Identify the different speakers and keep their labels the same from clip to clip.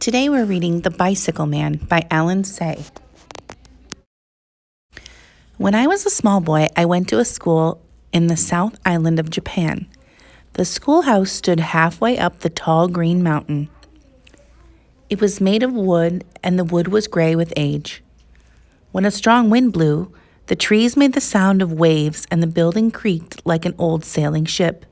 Speaker 1: Today we're reading The Bicycle Man by Alan Say. When I was a small boy, I went to a school in the South Island of Japan. The schoolhouse stood halfway up the tall green mountain. It was made of wood, and the wood was gray with age. When a strong wind blew, the trees made the sound of waves, and the building creaked like an old sailing ship.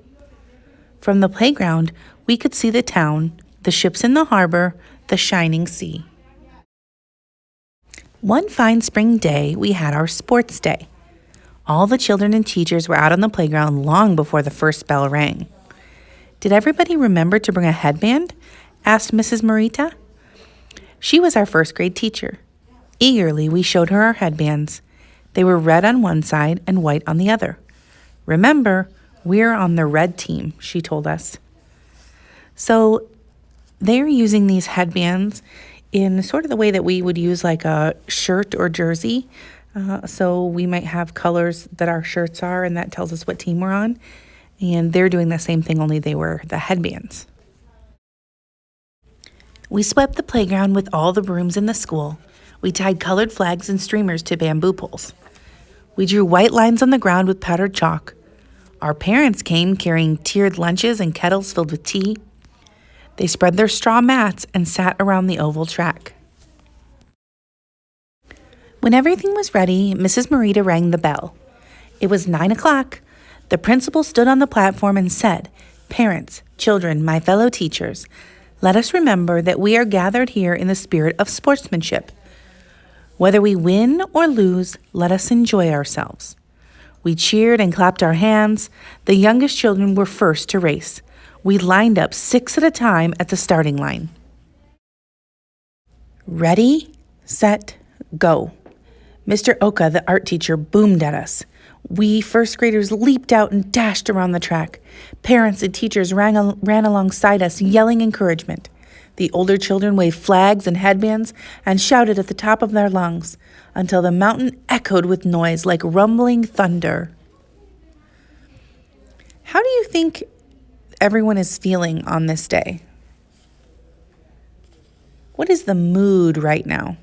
Speaker 1: From the playground, we could see the town, the ships in the harbor, the shining sea. One fine spring day, we had our sports day. All the children and teachers were out on the playground long before the first bell rang. Did everybody remember to bring a headband? Asked Mrs. Morita. She was our first grade teacher. Eagerly, we showed her our headbands. They were red on one side and white on the other. Remember, we're on the red team, she told us. So they're using these headbands in sort of the way that we would use like a shirt or jersey. So we might have colors that our shirts are, and that tells us what team we're on. And they're doing the same thing, only they were the headbands. We swept the playground with all the brooms in the school. We tied colored flags and streamers to bamboo poles. We drew white lines on the ground with powdered chalk. Our parents came carrying tiered lunches and kettles filled with tea. They spread their straw mats and sat around the oval track. When everything was ready, Mrs. Morita rang the bell. It was 9 o'clock. The principal stood on the platform and said, "Parents, children, my fellow teachers, let us remember that we are gathered here in the spirit of sportsmanship. Whether we win or lose, let us enjoy ourselves." We cheered and clapped our hands. The youngest children were first to race. We lined up 6 at a time at the starting line. Ready, set, go. Mr. Oka, the art teacher, boomed at us. We first graders leaped out and dashed around the track. Parents and teachers ran alongside us, yelling encouragement. The older children waved flags and headbands and shouted at the top of their lungs until the mountain echoed with noise like rumbling thunder. How do you think everyone is feeling on this day? What is the mood right now?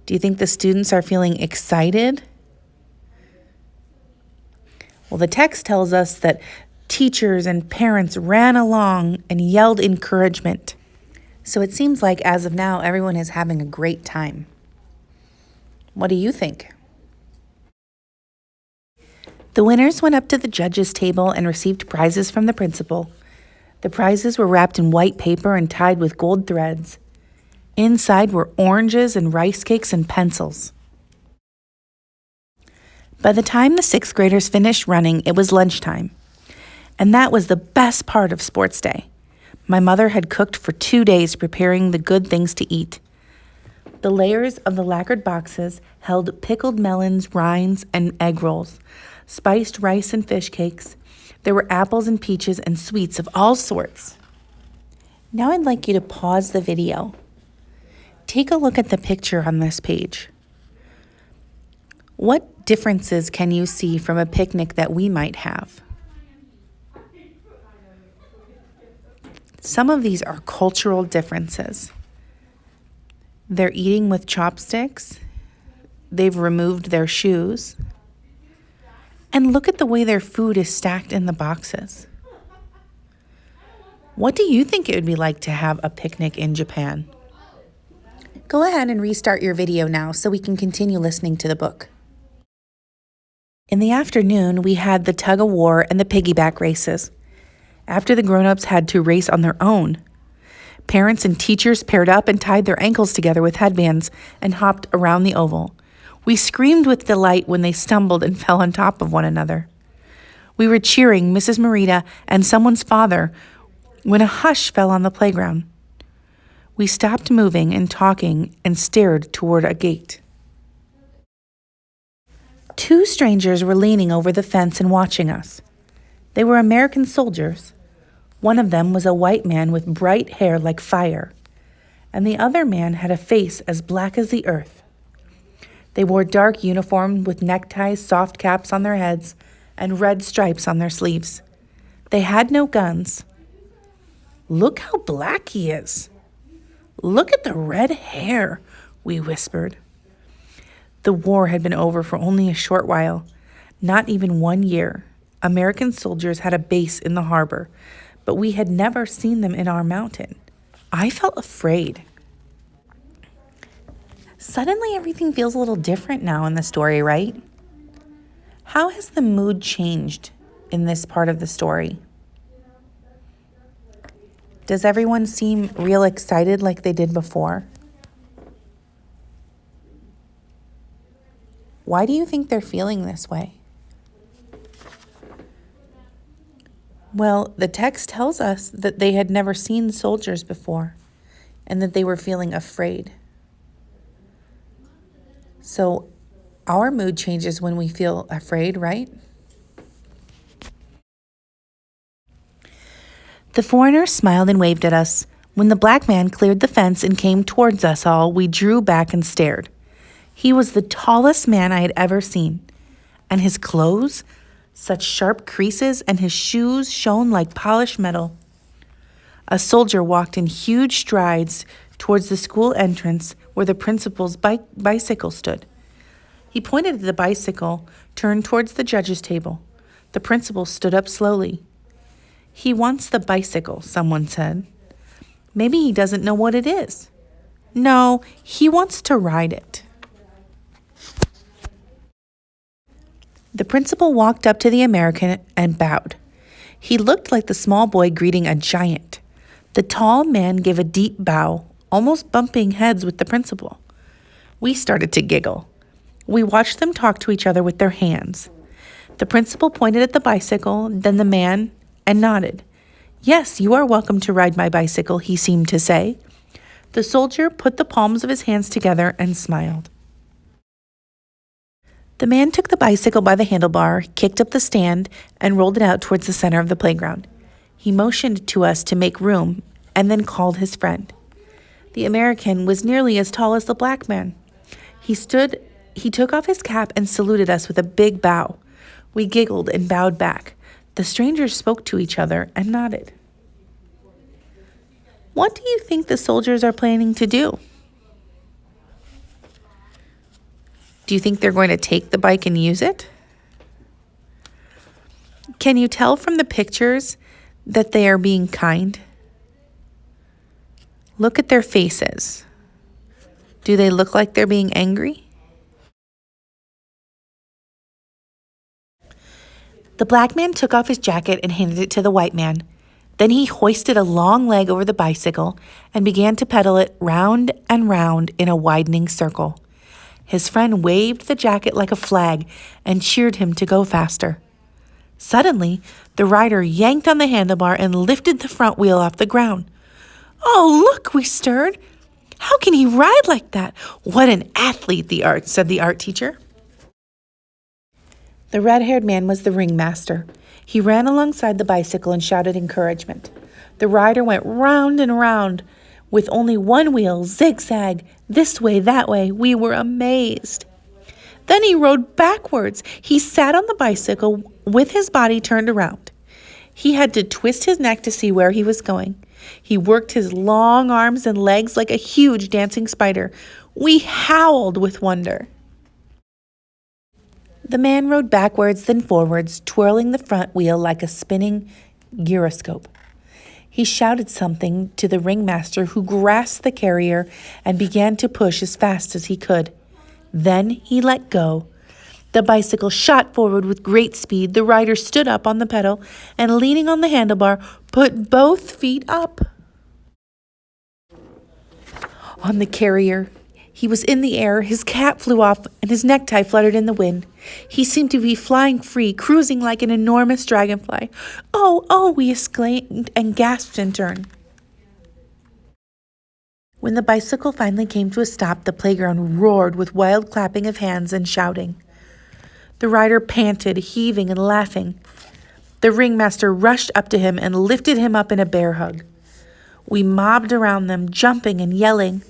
Speaker 1: Do you think the students are feeling excited? Well, the text tells us that teachers and parents ran along and yelled encouragement. So it seems like as of now, everyone is having a great time. What do you think? The winners went up to the judges' table and received prizes from the principal. The prizes were wrapped in white paper and tied with gold threads. Inside were oranges and rice cakes and pencils. By the time the 6th graders finished running, it was lunchtime. And that was the best part of sports day. My mother had cooked for 2 days, preparing the good things to eat. The layers of the lacquered boxes held pickled melons, rinds, and egg rolls, spiced rice and fish cakes. There were apples and peaches and sweets of all sorts. Now I'd like you to pause the video. Take a look at the picture on this page. What differences can you see from a picnic that we might have? Some of these are cultural differences. They're eating with chopsticks. They've removed their shoes. And look at the way their food is stacked in the boxes. What do you think it would be like to have a picnic in Japan? Go ahead and restart your video now so we can continue listening to the book. In the afternoon, we had the tug-of-war and the piggyback races. After the grown-ups had to race on their own, parents and teachers paired up and tied their ankles together with headbands and hopped around the oval. We screamed with delight when they stumbled and fell on top of one another. We were cheering Mrs. Morita and someone's father when a hush fell on the playground. We stopped moving and talking and stared toward a gate. 2 strangers were leaning over the fence and watching us. They were American soldiers. One of them was a white man with bright hair like fire, and the other man had a face as black as the earth. They wore dark uniforms with neckties, soft caps on their heads, and red stripes on their sleeves. They had no guns. Look how black he is. Look at the red hair, we whispered. The war had been over for only a short while, not even 1 year. American soldiers had a base in the harbor, but we had never seen them in our mountain. I felt afraid. Suddenly, everything feels a little different now in the story, right? How has the mood changed in this part of the story? Does everyone seem real excited like they did before? Why do you think they're feeling this way? Well, the text tells us that they had never seen soldiers before and that they were feeling afraid. So our mood changes when we feel afraid, right? The foreigner smiled and waved at us. When the black man cleared the fence and came towards us all, we drew back and stared. He was the tallest man I had ever seen, and his clothes, such sharp creases, and his shoes shone like polished metal. A soldier walked in huge strides towards the school entrance where the principal's bicycle stood. He pointed at the bicycle, turned towards the judge's table. The principal stood up slowly. "He wants the bicycle," someone said. "Maybe he doesn't know what it is." "No, he wants to ride it." The principal walked up to the American and bowed. He looked like the small boy greeting a giant. The tall man gave a deep bow, almost bumping heads with the principal. We started to giggle. We watched them talk to each other with their hands. The principal pointed at the bicycle, then the man, and nodded. "Yes, you are welcome to ride my bicycle," he seemed to say. The soldier put the palms of his hands together and smiled. The man took the bicycle by the handlebar, kicked up the stand, and rolled it out towards the center of the playground. He motioned to us to make room and then called his friend. The American was nearly as tall as the black man. He took off his cap and saluted us with a big bow. We giggled and bowed back. The strangers spoke to each other and nodded. What do you think the soldiers are planning to do? Do you think they're going to take the bike and use it? Can you tell from the pictures that they are being kind? Look at their faces. Do they look like they're being angry? The black man took off his jacket and handed it to the white man. Then he hoisted a long leg over the bicycle and began to pedal it round and round in a widening circle. His friend waved the jacket like a flag and cheered him to go faster. Suddenly, the rider yanked on the handlebar and lifted the front wheel off the ground. "Oh, look," we stirred. "How can he ride like that? What an athlete," said the art teacher. The red-haired man was the ringmaster. He ran alongside the bicycle and shouted encouragement. The rider went round and round with only one wheel, zigzag, this way, that way. We were amazed. Then he rode backwards. He sat on the bicycle with his body turned around. He had to twist his neck to see where he was going. He worked his long arms and legs like a huge dancing spider. We howled with wonder. The man rode backwards, then forwards, twirling the front wheel like a spinning gyroscope. He shouted something to the ringmaster, who grasped the carrier and began to push as fast as he could. Then he let go. The bicycle shot forward with great speed. The rider stood up on the pedal and, leaning on the handlebar, put both feet up. On the carrier, he was in the air, his cap flew off, and his necktie fluttered in the wind. He seemed to be flying free, cruising like an enormous dragonfly. "Oh, oh," we exclaimed and gasped in turn. When the bicycle finally came to a stop, the playground roared with wild clapping of hands and shouting. The rider panted, heaving and laughing. The ringmaster rushed up to him and lifted him up in a bear hug. We mobbed around them, jumping and yelling.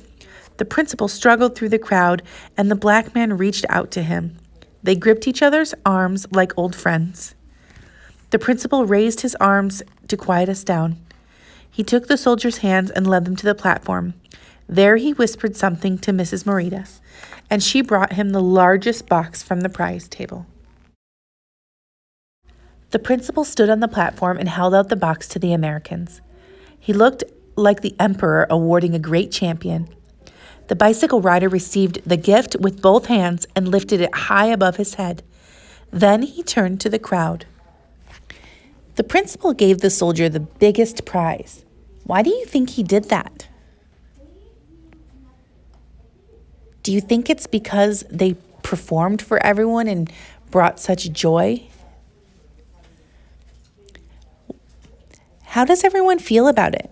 Speaker 1: The principal struggled through the crowd, and the black man reached out to him. They gripped each other's arms like old friends. The principal raised his arms to quiet us down. He took the soldiers' hands and led them to the platform. There he whispered something to Mrs. Morita, and she brought him the largest box from the prize table. The principal stood on the platform and held out the box to the Americans. He looked like the emperor awarding a great champion. The bicycle rider received the gift with both hands and lifted it high above his head. Then he turned to the crowd. The principal gave the soldier the biggest prize. Why do you think he did that? Do you think it's because they performed for everyone and brought such joy? How does everyone feel about it?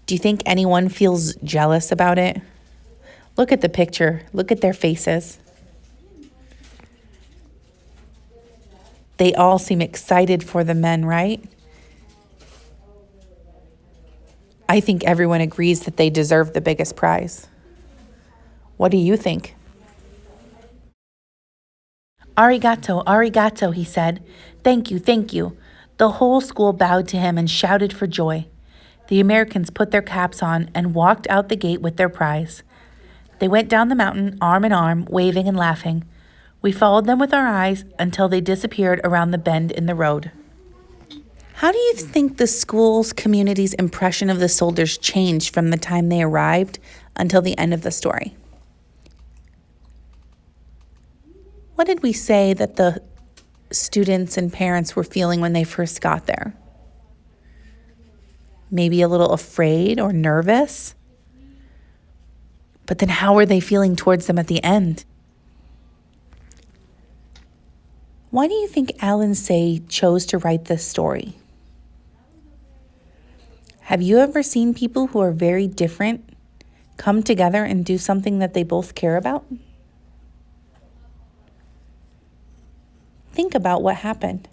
Speaker 1: Do you think anyone feels jealous about it? Look at the picture. Look at their faces. They all seem excited for the men, right? I think everyone agrees that they deserve the biggest prize. What do you think? Arigato, arigato, he said. Thank you, thank you. The whole school bowed to him and shouted for joy. The Americans put their caps on and walked out the gate with their prize. They went down the mountain arm in arm, waving and laughing. We followed them with our eyes until they disappeared around the bend in the road. How do you think the school's community's impression of the soldiers changed from the time they arrived until the end of the story? What did we say that the students and parents were feeling when they first got there? Maybe a little afraid or nervous? But then how were they feeling towards them at the end? Why do you think Alan Say chose to write this story? Have you ever seen people who are very different come together and do something that they both care about? Think about what happened.